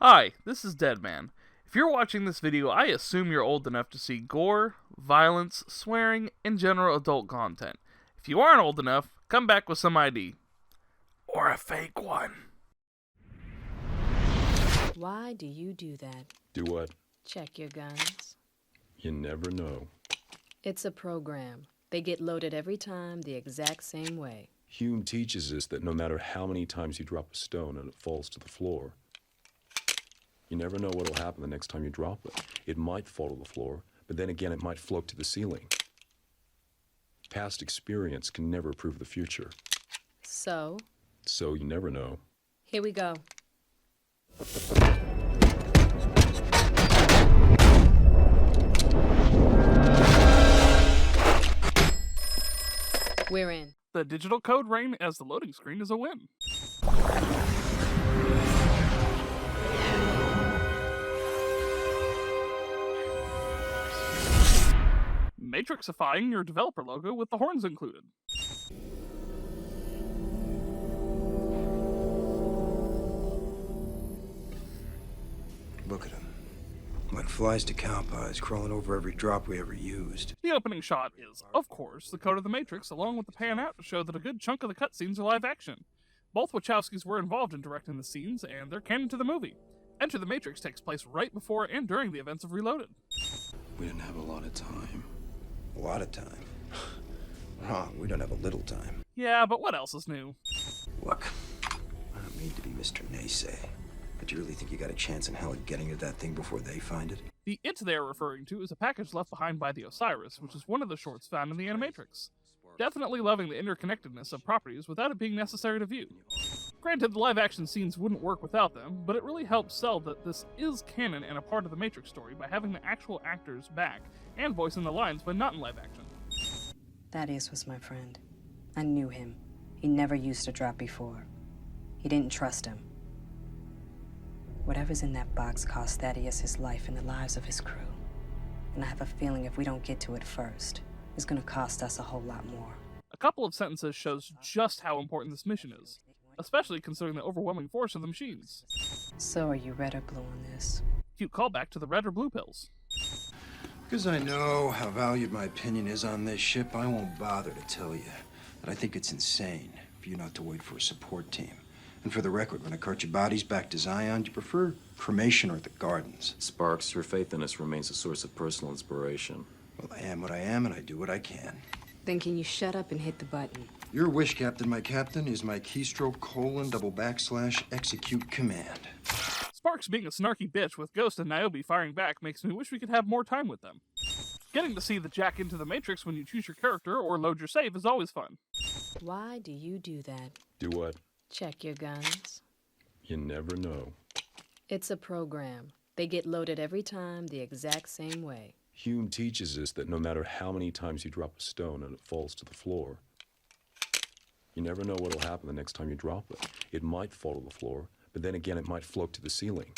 Hi, this is DEDMan. If you're watching this video, I assume you're old enough to see gore, violence, swearing, and general adult content. If you aren't old enough, come back with some ID. Or a fake one. Why do you do that? Do what? Check your guns. You never know. It's a program. They get loaded every time the exact same way. Hume teaches us that no matter how many times you drop a stone and it falls to the floor, you never know what'll happen the next time you drop it. It might fall to the floor, but then again it might float to the ceiling. Past experience can never prove the future. So you never know. here we go. We're in. The digital code rain as the loading screen is a win. Matrixifying your developer logo with the horns included. Look at him. Like flies to cow pies, crawling over every drop we ever used. The opening shot is, of course, the code of the Matrix, along with the pan out to show that a good chunk of the cutscenes are live action. Both Wachowskis were involved in directing the scenes, and they're canon to the movie. Enter the Matrix takes place right before and during the events of Reloaded. We didn't have a lot of time. A lot of time. Wrong, we don't have a little time. Yeah, but what else is new? Look, I don't mean to be Mr. Naysay, but you really think you got a chance in hell at getting to that thing before they find it? The it they're referring to is a package left behind by the Osiris, which is one of the shorts found in the Animatrix. Definitely loving the interconnectedness of properties without it being necessary to view. Granted, the live-action scenes wouldn't work without them, but it really helps sell that this is canon and a part of the Matrix story by having the actual actors back and voicing the lines when not in live action. Thaddeus was my friend. I knew him. He never used a drop before. He didn't trust him. Whatever's in that box cost Thaddeus his life and the lives of his crew. And I have a feeling if we don't get to it first, it's gonna cost us a whole lot more. A couple of sentences shows just how important this mission is, especially considering the overwhelming force of the machines. So are you red or blue on this? Cute callback to the red or blue pills. Because I know how valued my opinion is on this ship, I won't bother to tell you that I think it's insane for you not to wait for a support team. And for the record, when I cart your bodies back to Zion, do you prefer cremation or the gardens? Sparks, your faith in us remains a source of personal inspiration. Well, I am what I am, and I do what I can. Then can you shut up and hit the button? Your wish, Captain. My captain is my keystroke : / execute command. Sparks being a snarky bitch with Ghost and Niobe firing back makes me wish we could have more time with them. Getting to see the jack into the Matrix when you choose your character or load your save is always fun. Why do you do that? Do what? Check your guns. You never know. It's a program. They get loaded every time the exact same way. Hume teaches us that no matter how many times you drop a stone and it falls to the floor, you never know what'll happen the next time you drop it. It might fall to the floor, but then again it might float to the ceiling.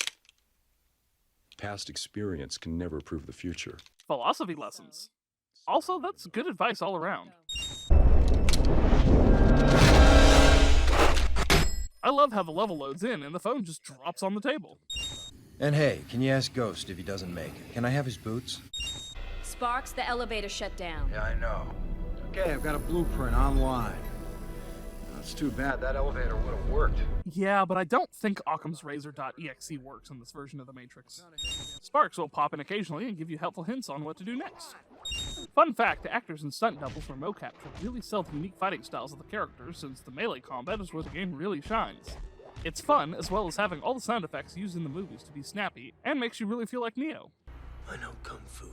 Past experience can never prove the future. Philosophy lessons. Also, that's good advice all around. I love how the level loads in and the phone just drops on the table. And hey, can you ask Ghost if he doesn't make it? Can I have his boots? Sparks, the elevator shut down. Yeah, I know. Okay, I've got a blueprint online. That's too bad. That elevator would have worked. Yeah, but I don't think Occam's Razor.exe works in this version of the Matrix. Sparks will pop in occasionally and give you helpful hints on what to do next. Fun fact, actors and stunt doubles from mocap to really sell the unique fighting styles of the characters, since the melee combat is where the game really shines. It's fun, as well as having all the sound effects used in the movies to be snappy, and makes you really feel like Neo. I know Kung Fu.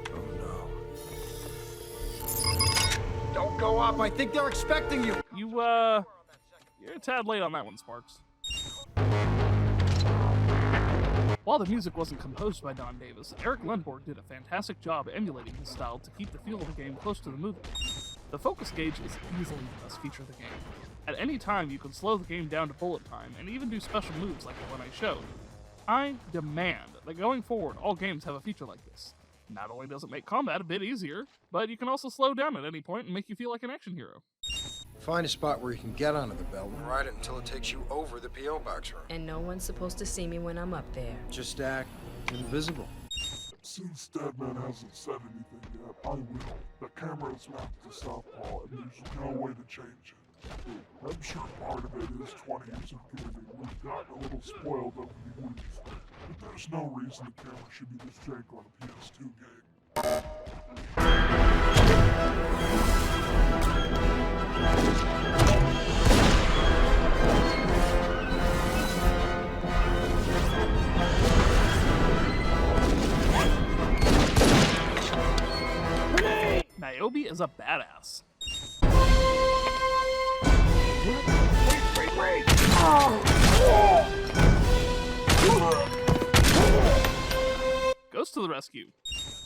Oh no. Don't go up. I think they're expecting you. You're a tad late on that one, Sparks. While the music wasn't composed by Don Davis, Eric Lundborg did a fantastic job emulating his style to keep the feel of the game close to the movie. The focus gauge is easily the best feature of the game. At any time, you can slow the game down to bullet time, and even do special moves like the one I showed. I demand that going forward, all games have a feature like this. Not only does it make combat a bit easier, but you can also slow down at any point and make you feel like an action hero. Find a spot where you can get onto the belt and ride it until it takes you over the P.O. box room. And no one's supposed to see me when I'm up there. Just act invisible. Since DEDMan hasn't said anything yet, I will. The camera is mapped to Southpaw, and there's no way to change it. I'm sure part of it is 20 years of gaming. We've gotten a little spoiled over the years, but there's no reason the camera should be this jank on a PS2 game. Niobe is a badass. Wait! Goes to the rescue.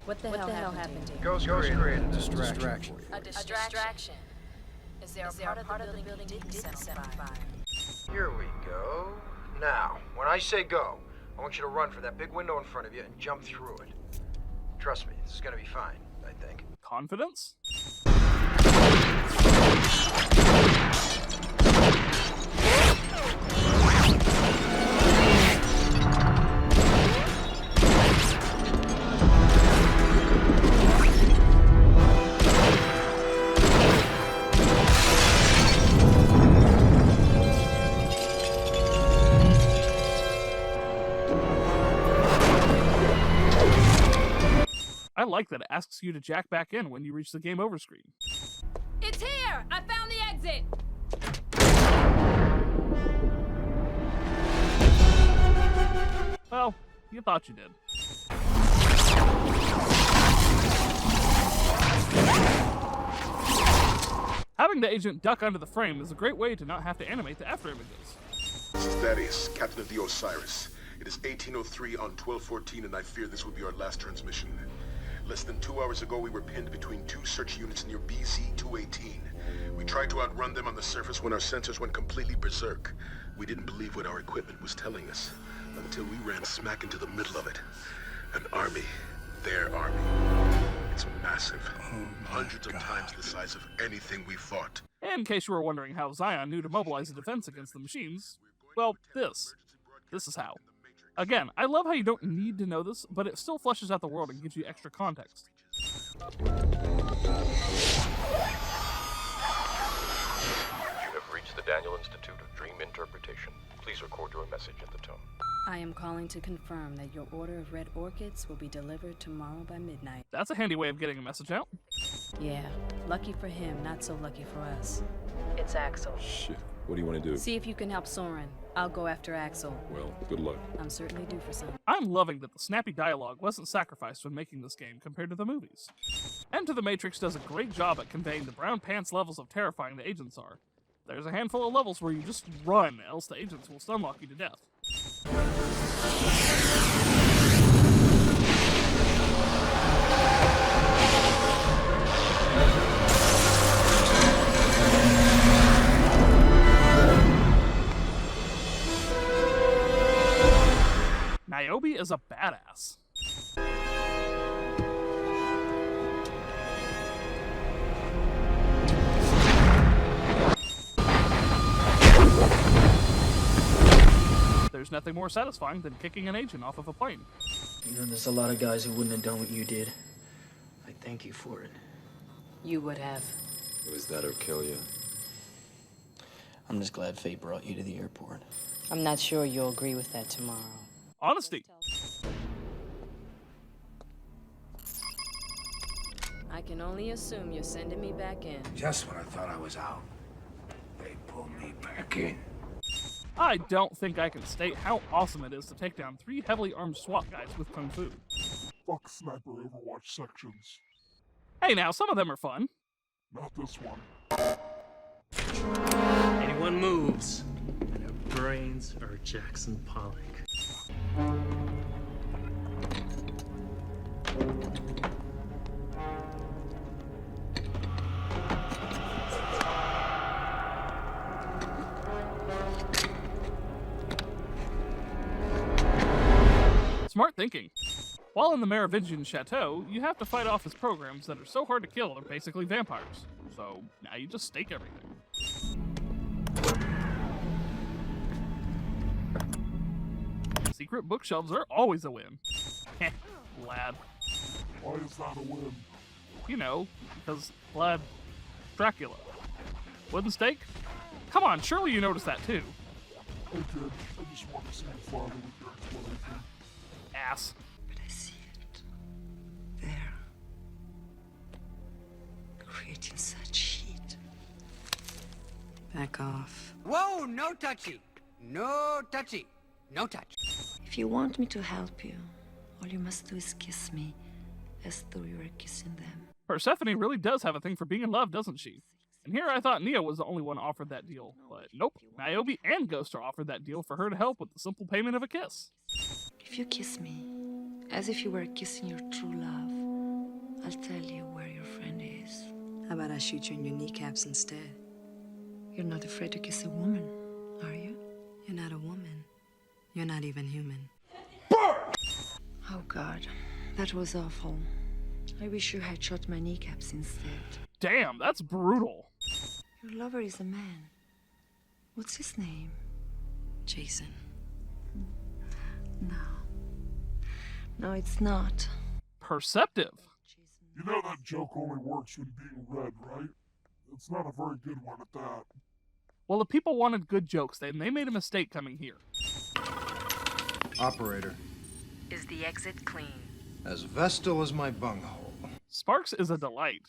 What the hell happened to you? Ghost created a distraction. A distraction. Is there a part of the building didn't set on fire? Here we go. Now, when I say go, I want you to run for that big window in front of you and jump through it. Trust me, this is gonna be fine, I think. Confidence? I like that it asks you to jack back in when you reach the game over screen. It's here! I found the exit! Well, you thought you did. Having the agent duck under the frame is a great way to not have to animate the after images. This is Thaddeus, captain of the Osiris. It is 1803 on 1214, and I fear this will be our last transmission. Less than 2 hours ago, we were pinned between two search units near BZ-218. We tried to outrun them on the surface when our sensors went completely berserk. We didn't believe what our equipment was telling us, until we ran smack into the middle of it. An army. Their army. It's massive. Hundreds of times the size of anything we fought. And in case you were wondering how Zion knew to mobilize a defense against the machines, well, this is how. Again, I love how you don't need to know this, but it still fleshes out the world and gives you extra context. You have reached the Daniel Institute of Dream Interpretation. Please record your message at the tone. I am calling to confirm that your order of red orchids will be delivered tomorrow by midnight. That's a handy way of getting a message out. Yeah, lucky for him, not so lucky for us. It's Axel. Shit. What do you want to do? See if you can help Soren. I'll go after Axel. Well, good luck. I'm certainly due for some. I'm loving that the snappy dialogue wasn't sacrificed when making this game compared to the movies. Enter the Matrix does a great job at conveying the brown pants levels of terrifying the agents are. There's a handful of levels where you just run, else the agents will stunlock you to death. Niobe is a badass. There's nothing more satisfying than kicking an agent off of a plane. You know, there's a lot of guys who wouldn't have done what you did. I thank you for it. You would have. It was that or kill you. I'm just glad fate brought you to the airport. I'm not sure you'll agree with that tomorrow. Honesty. I can only assume you're sending me back in. Just when I thought I was out, they pulled me back in. I don't think I can state how awesome it is to take down 3 heavily armed SWAT guys with Kung Fu. Fuck sniper Overwatch sections. Hey now, some of them are fun. Not this one. Anyone moves, and her brains are Jackson Pollock. Smart thinking. While in the Merovingian chateau, you have to fight off his programs that are so hard to kill they're basically vampires. So now you just stake everything. Secret bookshelves are always a win. Heh, lad. Why is that a win? You know, because Vlad Dracula. Wooden stake? Come on, surely you noticed that too. I did. I just want to see the father with your explanation. Ass. But I see it. There. Creating such heat. Back off. Whoa, no touchy. No touchy. No touch. If you want me to help you, all you must do is kiss me as though you were kissing them. Persephone really does have a thing for being in love, doesn't she? And here I thought Neo was the only one offered that deal, but nope. Niobe and Ghost are offered that deal for her to help with the simple payment of a kiss. If you kiss me, as if you were kissing your true love, I'll tell you where your friend is. How about I shoot you in your kneecaps instead? You're not afraid to kiss a woman, are you? You're not a woman. You're not even human. Oh God, that was awful. I wish you had shot my kneecaps instead. Damn, that's brutal. Your lover is a man. What's his name? Jason. No, it's not. Perceptive. You know that joke only works when being read, right? It's not a very good one at that. Well, if people wanted good jokes, then they made a mistake coming here. Operator. Is the exit clean? As vestal as my bunghole. Sparks is a delight.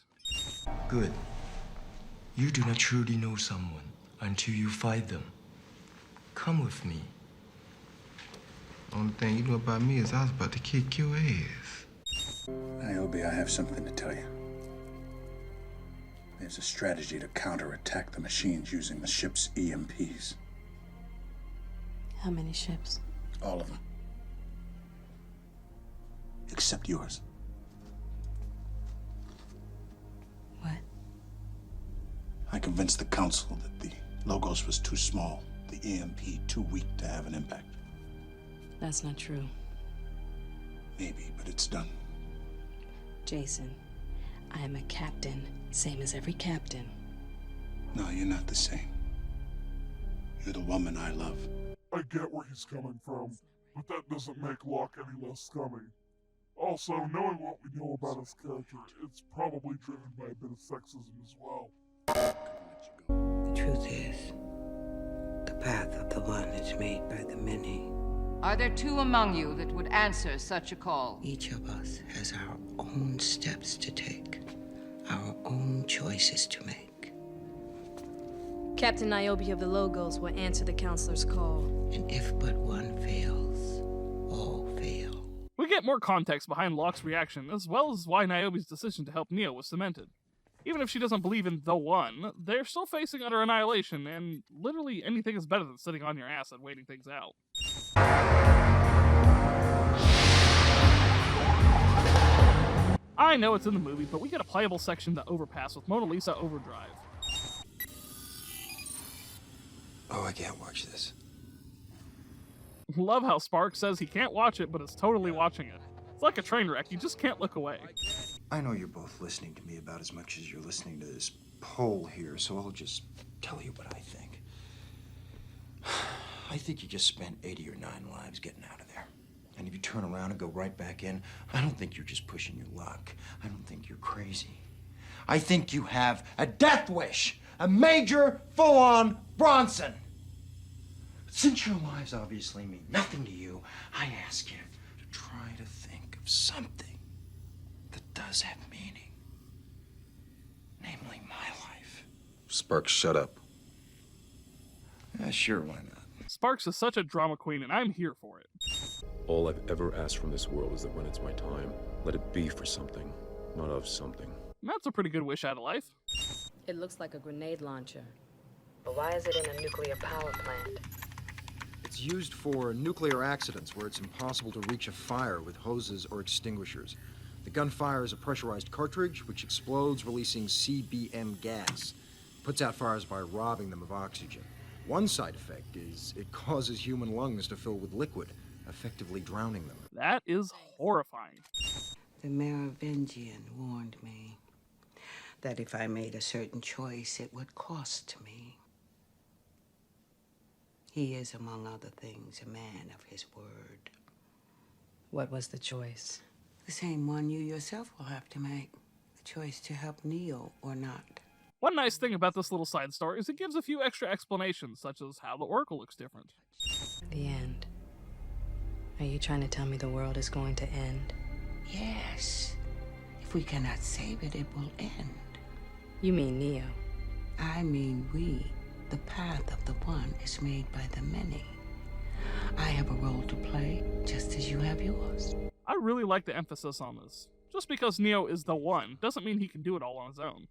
Good. You do not truly know someone until you find them. Come with me. Only thing you know about me is I was about to kick your ass. Niobe, I have something to tell you. There's a strategy to counterattack the machines using the ship's EMPs. How many ships? All of them. Except yours. What? I convinced the council that the Logos was too small, the EMP too weak to have an impact. That's not true. Maybe, but it's done. Jason, I am a captain, same as every captain. No, you're not the same. You're the woman I love. I get where he's coming from, but that doesn't make Locke any less scummy. Also, knowing what we know about his character, it's probably driven by a bit of sexism as well. The truth is, the path of the one is made by the many. Are there two among you that would answer such a call? Each of us has our own steps to take, our own choices to make. Captain Niobe of the Logos will answer the counselor's call. And if but one fails, all fail. We get more context behind Locke's reaction, as well as why Niobe's decision to help Neo was cemented. Even if she doesn't believe in the one, they're still facing utter annihilation, and literally anything is better than sitting on your ass and waiting things out. I know it's in the movie, but we get a playable section to Overpass with Mona Lisa Overdrive. Oh, I can't watch this. Love how Sparks says he can't watch it, but is totally watching it. It's like a train wreck, you just can't look away. I know you're both listening to me about as much as you're listening to this poll here, so I'll just tell you what I think. I think you just spent 8 of your 9 lives getting out of there. And if you turn around and go right back in, I don't think you're just pushing your luck. I don't think you're crazy. I think you have a death wish, a major, full-on Bronson. Since your lives obviously mean nothing to you, I ask you to try to think of something that does have meaning. Namely, my life. Sparks, shut up. Sure, why not? Sparks is such a drama queen, and I'm here for it. All I've ever asked from this world is that when it's my time, let it be for something, not of something. That's a pretty good wish out of life. It looks like a grenade launcher. But why is it in a nuclear power plant? It's used for nuclear accidents where it's impossible to reach a fire with hoses or extinguishers. The gun fires a pressurized cartridge, which explodes, releasing CBM gas. Puts out fires by robbing them of oxygen. One side effect is it causes human lungs to fill with liquid, effectively drowning them. That is horrifying. The Merovingian warned me that if I made a certain choice, it would cost me. He is, among other things, a man of his word. What was the choice? The same one you yourself will have to make. The choice to help Neo or not. One nice thing about this little side story is it gives a few extra explanations, such as how the Oracle looks different. The end. Are you trying to tell me the world is going to end? Yes. If we cannot save it, it will end. You mean Neo? I mean we. The path of the one is made by the many. I have a role to play, just as you have yours. I really like the emphasis on this. Just because Neo is the one doesn't mean he can do it all on his own.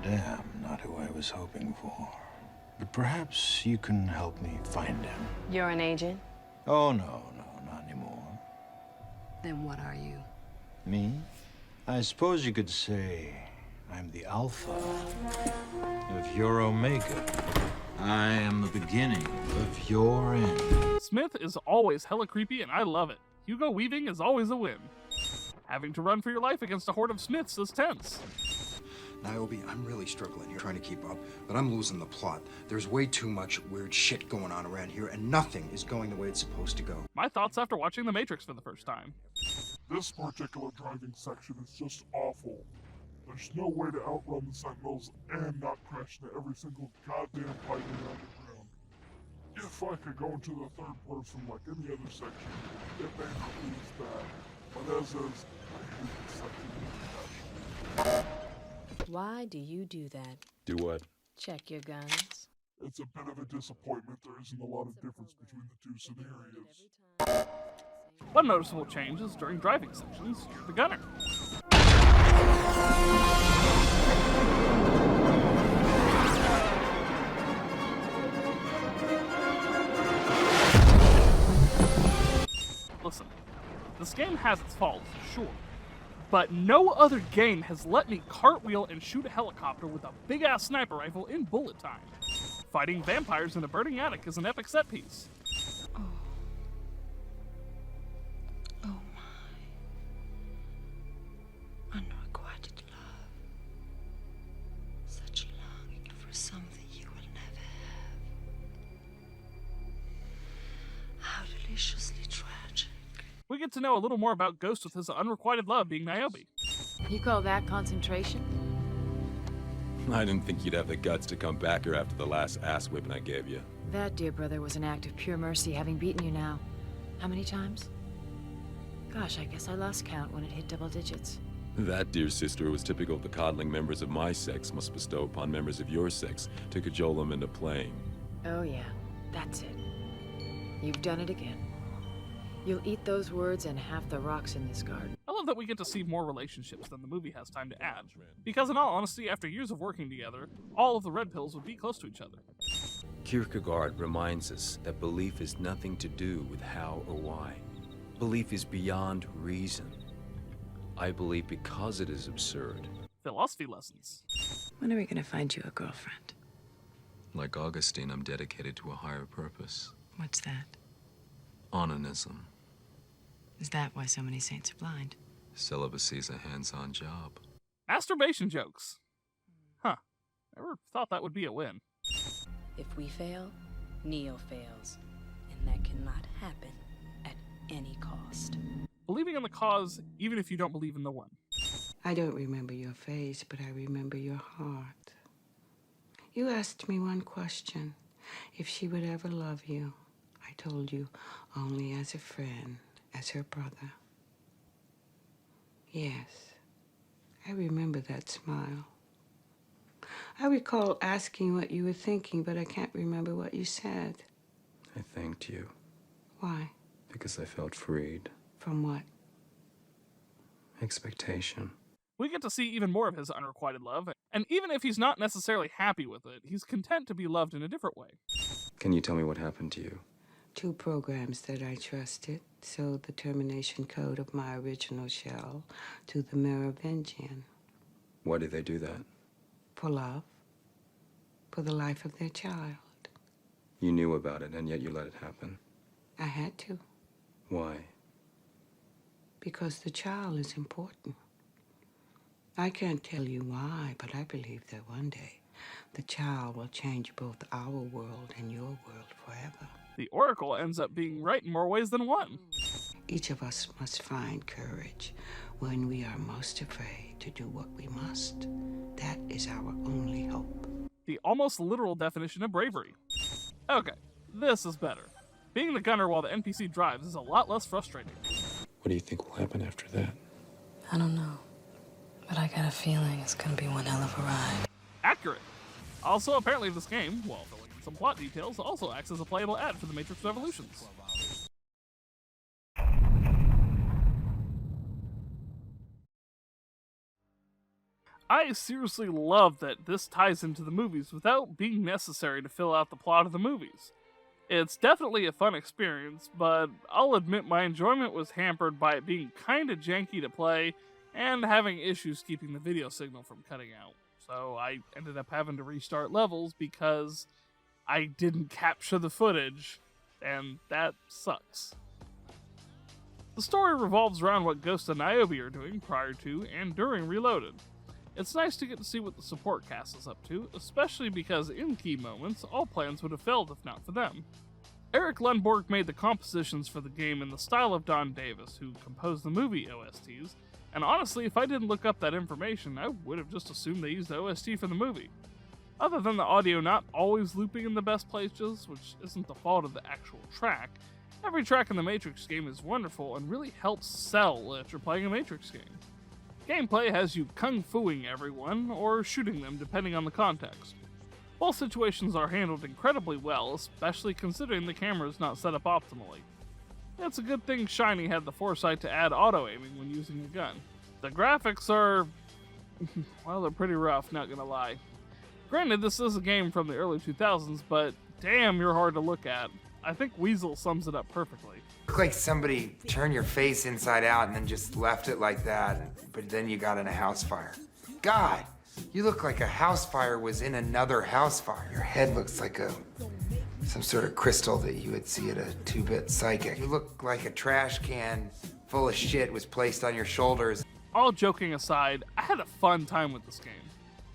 Damn, not who I was hoping for. But perhaps you can help me find him. You're an agent? Oh, no, not anymore. Then what are you? Me? I suppose you could say I'm the Alpha of your Omega. I am the beginning of your end. Smith is always hella creepy, and I love it. Hugo Weaving is always a win. Having to run for your life against a horde of Smiths is tense. Niobe, I'm really struggling here trying to keep up, but I'm losing the plot. There's way too much weird shit going on around here, and nothing is going the way it's supposed to go. My thoughts after watching The Matrix for the first time. This particular driving section is just awful. There's no way to outrun the Sentinels and not crash into every single goddamn pipe underground. If I could go into the third person like any other section, get bankruptcy is bad. But as is, I hate this section. Why do you do that? Do what? Check your guns. It's a bit of a disappointment there isn't a lot of difference between the two scenarios. One noticeable change is during driving sections, the gunner. Listen, this game has its faults, sure, but no other game has let me cartwheel and shoot a helicopter with a big-ass sniper rifle in bullet time. Fighting vampires in a burning attic is an epic set piece. Oh my. Unrequited love. Such longing for something you will never have. How deliciously tragic. We get to know a little more about Ghost with his unrequited love being Niobe. You call that concentration? I didn't think you'd have the guts to come back here after the last ass whipping I gave you. That, dear brother, was an act of pure mercy, having beaten you now. How many times? Gosh, I guess I lost count when it hit double digits. That, dear sister, was typical of the coddling members of my sex must bestow upon members of your sex to cajole them into playing. Oh yeah, that's it. You've done it again. You'll eat those words and half the rocks in this garden. I love that we get to see more relationships than the movie has time to add. Because in all honesty, after years of working together, all of the red pills would be close to each other. Kierkegaard reminds us that belief has nothing to do with how or why. Belief is beyond reason. I believe because it is absurd. Philosophy lessons. When are we gonna find you a girlfriend? Like Augustine, I'm dedicated to a higher purpose. What's that? Onanism. Is that why so many saints are blind? Celibacy's a hands-on job. Masturbation jokes. Huh. Never thought that would be a win. If we fail, Neo fails. And that cannot happen at any cost. Believing in the cause, even if you don't believe in the one. I don't remember your face, but I remember your heart. You asked me one question. If she would ever love you. I told you only as a friend, as her brother. Yes, I remember that smile. I recall asking what you were thinking, but I can't remember what you said. I thanked you. Why? Because I felt freed. From what? Expectation. We get to see even more of his unrequited love, and even if he's not necessarily happy with it, he's content to be loved in a different way. Can you tell me what happened to you? 2 programs that I trusted sold the termination code of my original shell to the Merovingian. Why did they do that? For love. For the life of their child. You knew about it, and yet you let it happen. I had to. Why? Because the child is important. I can't tell you why, but I believe that one day the child will change both our world and your world forever. The Oracle ends up being right in more ways than one. Each of us must find courage when we are most afraid to do what we must. That is our only hope. The almost literal definition of bravery. Okay, this is better. Being the gunner while the NPC drives is a lot less frustrating. What do you think will happen after that? I don't know, but I got a feeling it's gonna be one hell of a ride. Accurate. Also, apparently this game, while filling in some plot details, also acts as a playable ad for the Matrix Revolutions. I seriously love that this ties into the movies without being necessary to fill out the plot of the movies. It's definitely a fun experience, but I'll admit my enjoyment was hampered by it being kinda janky to play and having issues keeping the video signal from cutting out. So I ended up having to restart levels because I didn't capture the footage, and that sucks. The story revolves around what Ghost and Niobe are doing prior to and during Reloaded. It's nice to get to see what the support cast is up to, especially because in key moments, all plans would have failed if not for them. Eric Lundborg made the compositions for the game in the style of Don Davis, who composed the movie OSTs, and honestly, if I didn't look up that information, I would have just assumed they used the OST for the movie. Other than the audio not always looping in the best places, which isn't the fault of the actual track, every track in the Matrix game is wonderful and really helps sell if you're playing a Matrix game. Gameplay has you kung-fuing everyone, or shooting them depending on the context. Both situations are handled incredibly well, especially considering the camera is not set up optimally. It's a good thing Shiny had the foresight to add auto-aiming when using a gun. The graphics are... well, they're pretty rough, not gonna lie. Granted, this is a game from the early 2000s, but damn, you're hard to look at. I think Weasel sums it up perfectly. Look like somebody turned your face inside out and then just left it like that, but then you got in a house fire. God, you look like a house fire was in another house fire. Your head looks like some sort of crystal that you would see at a 2-bit psychic. You look like a trash can full of shit was placed on your shoulders. All joking aside, I had a fun time with this game.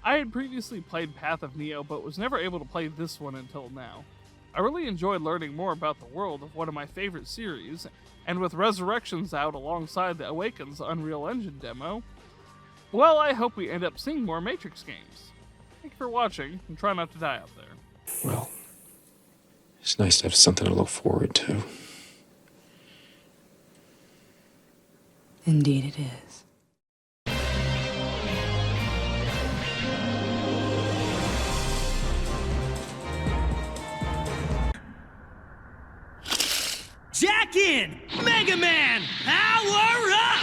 I had previously played Path of Neo, but was never able to play this one until now. I really enjoyed learning more about the world of one of my favorite series, and with Resurrections out alongside the Awakens Unreal Engine demo, well, I hope we end up seeing more Matrix games. Thank you for watching, and try not to die out there. Well, it's nice to have something to look forward to. Indeed it is. Jack in! Megaman! Power up!